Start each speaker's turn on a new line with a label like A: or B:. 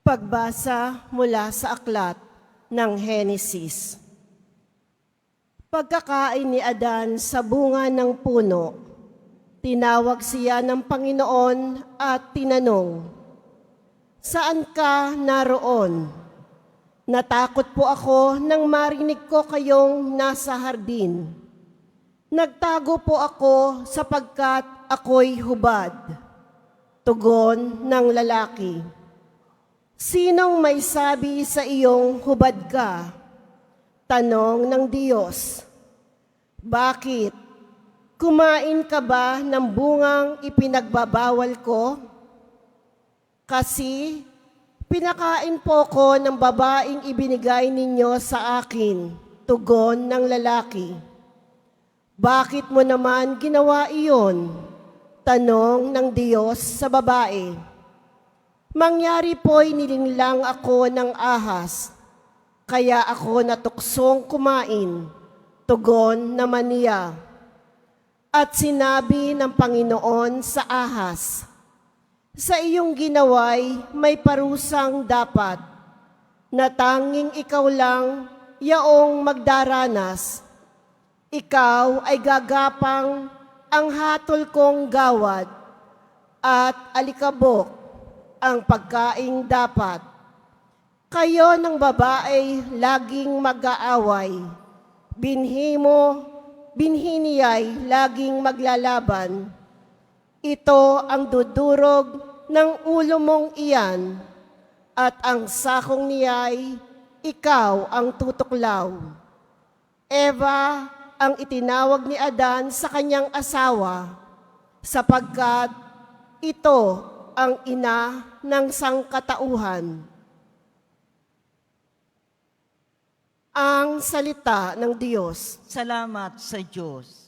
A: Pagbasa mula sa aklat ng Henesis. Pagkakain ni Adan sa bunga ng puno, tinawag siya ng Panginoon at tinanong, "Saan ka naroon?" "Natakot po ako nang marinig ko kayong nasa hardin. Nagtago po ako sapagkat ako'y hubad." Tugon ng lalaki, "Sinong may sabi sa iyong hubad ka?" Tanong ng Diyos, "Bakit? Kumain ka ba ng bungang ipinagbabawal ko?" "Kasi pinakain po ko ng babaeng ibinigay ninyo sa akin." Tugon ng lalaki, "Bakit mo naman ginawa iyon?" Tanong ng Diyos sa babae, "Mangyari po'y nilinlang ako ng ahas, kaya ako natuksong kumain." Tugon naman niya, "At sinabi ng Panginoon sa ahas, sa iyong ginaway may parusang dapat, na tanging ikaw lang yaong magdaranas. Ikaw ay gagapang ang hatol kong gawad, at alikabok ang pagkaing dapat. Kayo ng babae laging mag-aaway, binhi niya'y laging maglalaban. Ito ang dudurog ng ulo mong iyan, at ang sakong niya'y ikaw ang tutuklaw." Eva ang itinawag ni Adan sa kanyang asawa, sapagkat ito ang ina ng sangkatauhan. Ang salita ng Diyos.
B: Salamat sa Diyos.